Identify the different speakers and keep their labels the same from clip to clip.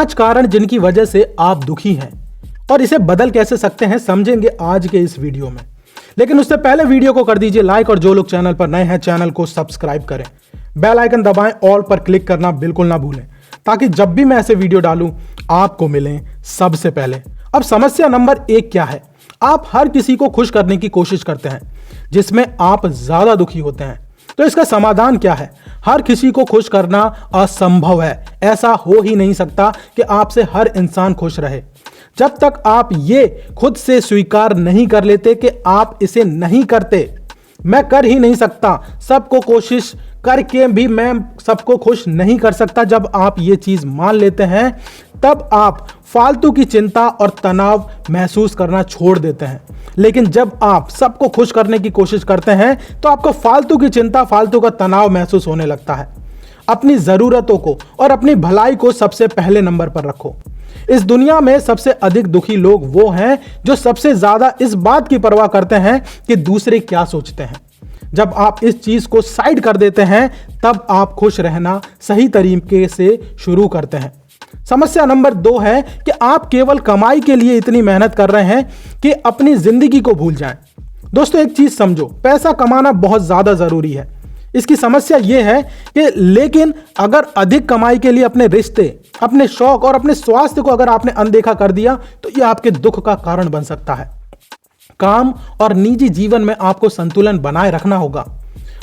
Speaker 1: 5 कारण जिनकी वजह से आप दुखी हैं और इसे बदल कैसे सकते हैं समझेंगे आज के इस वीडियो में। लेकिन उससे पहले वीडियो को कर दीजिए लाइक और जो लोग चैनल पर नए हैं चैनल को सब्सक्राइब करें, बेल आइकन दबाएं, ऑल पर क्लिक करना बिल्कुल ना भूलें ताकि जब भी मैं ऐसे वीडियो डालूं आपको मिलें सबसे पहले। अब समस्या नंबर 1 क्या है? आप हर किसी को खुश करने की कोशिश करते हैं जिसमें आप ज्यादा दुखी होते हैं। तो इसका समाधान क्या है? हर किसी को खुश करना असंभव है। ऐसा हो ही नहीं सकता कि आपसे हर इंसान खुश रहे। जब तक आप ये खुद से स्वीकार नहीं कर लेते कि आप इसे नहीं करते, मैं कर ही नहीं सकता, सबको कोशिश करके भी मैं सबको खुश नहीं कर सकता, जब आप ये चीज मान लेते हैं तब आप फालतू की चिंता और तनाव महसूस करना छोड़ देते हैं। लेकिन जब आप सबको खुश करने की कोशिश करते हैं तो आपको फालतू की चिंता, फालतू का तनाव महसूस होने लगता है। अपनी जरूरतों को और अपनी भलाई को सबसे पहले नंबर पर रखो। इस दुनिया में सबसे अधिक दुखी लोग वो हैं जो सबसे ज्यादा इस बात की परवाह करते हैं कि दूसरे क्या सोचते हैं। जब आप इस चीज को साइड कर देते हैं तब आप खुश रहना सही तरीके से शुरू करते हैं। समस्या नंबर 2 है कि आप केवल कमाई के लिए इतनी मेहनत कर रहे हैं कि अपनी जिंदगी को भूल जाएं। दोस्तों एक चीज समझो, पैसा कमाना बहुत ज्यादा जरूरी है। इसकी समस्या यह है कि लेकिन अगर अधिक कमाई के लिए अपने रिश्ते, अपने शौक और अपने स्वास्थ्य को अगर आपने अनदेखा कर दिया तो यह आपके दुख का कारण बन सकता है। काम और निजी जीवन में आपको संतुलन बनाए रखना होगा।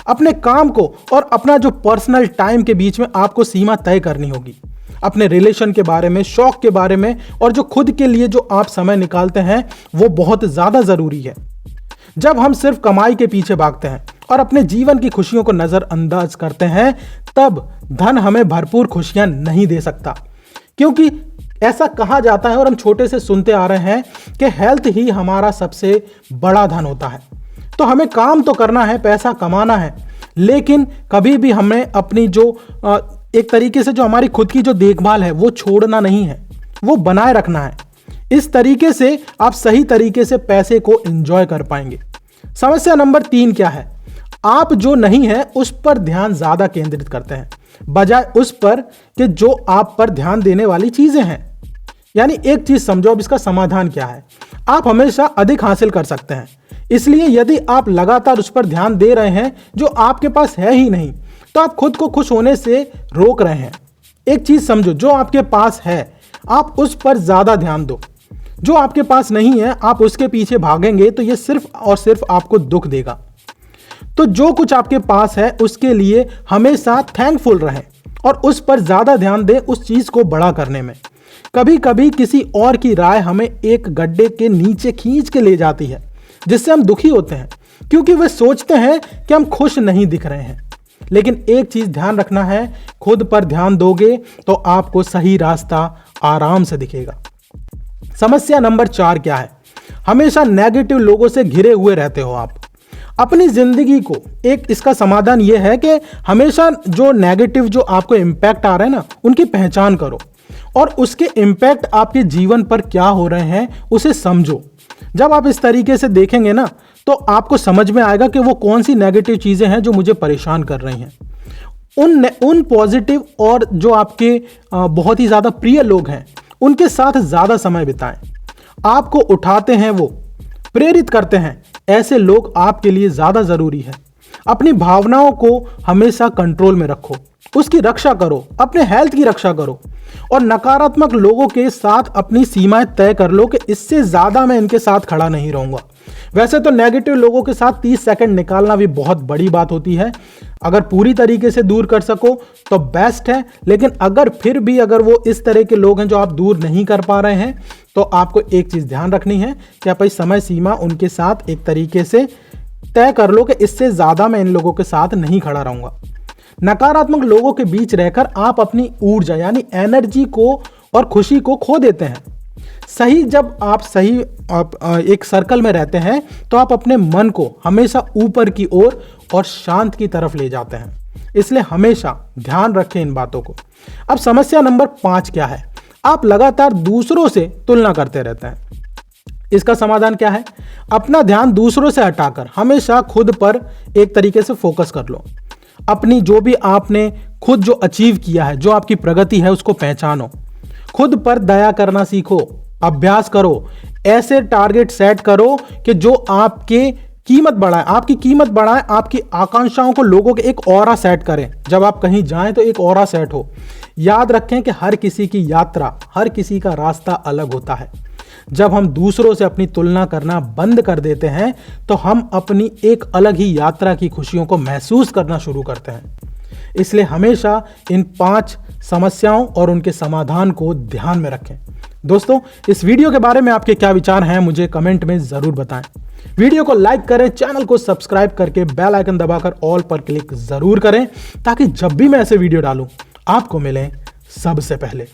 Speaker 1: अपने काम को और अपना जो पर्सनल टाइम के बीच में आपको सीमा तय करनी होगी। अपने रिलेशन के बारे में, शौक के बारे में और जो खुद के लिए जो आप समय निकालते हैं वो बहुत ज्यादा जरूरी है। जब हम सिर्फ कमाई के पीछे भागते हैं और अपने जीवन की खुशियों को नजरअंदाज करते हैं तब धन हमें भरपूर खुशियां नहीं दे सकता। क्योंकि ऐसा कहा जाता है और हम छोटे से सुनते आ रहे हैं कि हेल्थ ही हमारा सबसे बड़ा धन होता है। तो हमें काम तो करना है, पैसा कमाना है, लेकिन कभी भी हमें अपनी जो एक तरीके से जो हमारी खुद की जो देखभाल है वो छोड़ना नहीं है, वो बनाए रखना है। इस तरीके से आप सही तरीके से पैसे को एंजॉय कर पाएंगे। समस्या नंबर 3 क्या है? आप जो नहीं है उस पर ध्यान ज्यादा केंद्रित करते हैं बजाय उस पर कि जो आप पर ध्यान देने वाली चीजें हैं। यानी एक चीज समझो, अब इसका समाधान क्या है? आप हमेशा अधिक हासिल कर सकते हैं, इसलिए यदि आप लगातार उस पर ध्यान दे रहे हैं जो आपके पास है ही नहीं तो आप खुद को खुश होने से रोक रहे हैं। एक चीज समझो, जो आपके पास है आप उस पर ज्यादा ध्यान दो। जो आपके पास नहीं है आप उसके पीछे भागेंगे तो यह सिर्फ और सिर्फ आपको दुख देगा। तो जो कुछ आपके पास है उसके लिए हमेशा थैंकफुल रहें और उस पर ज्यादा ध्यान दें, उस चीज को बड़ा करने में। कभी कभी किसी और की राय हमें एक गड्ढे के नीचे खींच के ले जाती है जिससे हम दुखी होते हैं क्योंकि वे सोचते हैं कि हम खुश नहीं दिख रहे हैं। लेकिन एक चीज ध्यान रखना है, खुद पर ध्यान दोगे तो आपको सही रास्ता आराम से दिखेगा। समस्या नंबर 4 क्या है? हमेशा नेगेटिव लोगों से घिरे हुए रहते हो आप अपनी जिंदगी को। एक इसका समाधान यह है कि हमेशा जो नेगेटिव जो आपको इंपैक्ट आ रहे हैं ना उनकी पहचान करो और उसके इंपैक्ट आपके जीवन पर क्या हो रहे हैं उसे समझो। जब आप इस तरीके से देखेंगे ना तो आपको समझ में आएगा कि वो कौन सी नेगेटिव चीजें हैं जो मुझे परेशान कर रही हैं। उन पॉजिटिव और जो आपके बहुत ही ज्यादा प्रिय लोग हैं उनके साथ ज्यादा समय बिताएं। आपको उठाते हैं, वो प्रेरित करते हैं, ऐसे लोग आपके लिए ज्यादा जरूरी है। अपनी भावनाओं को हमेशा कंट्रोल में रखो, उसकी रक्षा करो, अपने हेल्थ की रक्षा करो और नकारात्मक लोगों के साथ अपनी सीमाएं तय कर लो कि इससे ज्यादा मैं इनके साथ खड़ा नहीं रहूंगा। वैसे तो नेगेटिव लोगों के साथ 30 सेकंड निकालना भी बहुत बड़ी बात होती है। अगर पूरी तरीके से दूर कर सको तो बेस्ट है, लेकिन अगर फिर भी अगर वो इस तरह के लोग हैं जो आप दूर नहीं कर पा रहे हैं तो आपको एक चीज ध्यान रखनी है कि आप इस समय सीमा उनके साथ एक तरीके से तय कर लो कि इससे ज्यादा मैं इन लोगों के साथ नहीं खड़ा रहूंगा। नकारात्मक लोगों के बीच रहकर आप अपनी ऊर्जा यानी एनर्जी को और खुशी को खो देते हैं। जब आप सही एक सर्कल में रहते हैं तो आप अपने मन को हमेशा ऊपर की ओर और शांत की तरफ ले जाते हैं। इसलिए हमेशा ध्यान रखें इन बातों को। अब समस्या नंबर 5 क्या है? आप लगातार दूसरों से तुलना करते रहते हैं। इसका समाधान क्या है? अपना ध्यान दूसरों से हटाकर हमेशा खुद पर एक तरीके से फोकस कर लो। अपनी जो भी आपने खुद जो अचीव किया है, जो आपकी प्रगति है, उसको पहचानो। खुद पर दया करना सीखो, अभ्यास करो, ऐसे टारगेट सेट करो कि जो आपकी कीमत बढ़ाए, आपकी आकांक्षाओं को लोगों के एक ऑरा सेट करें। जब आप कहीं जाएं तो एक ऑरा सेट हो। याद रखें कि हर किसी की यात्रा, हर किसी का रास्ता अलग होता है। जब हम दूसरों से अपनी तुलना करना बंद कर देते हैं तो हम अपनी एक अलग ही यात्रा की खुशियों को महसूस करना शुरू करते हैं। इसलिए हमेशा इन 5 समस्याओं और उनके समाधान को ध्यान में रखें। दोस्तों, इस वीडियो के बारे में आपके क्या विचार हैं मुझे कमेंट में जरूर बताएं। वीडियो को लाइक करें, चैनल को सब्सक्राइब करके बेल आइकन दबाकर ऑल पर क्लिक जरूर करें ताकि जब भी मैं ऐसे वीडियो डालूं आपको मिले सबसे पहले।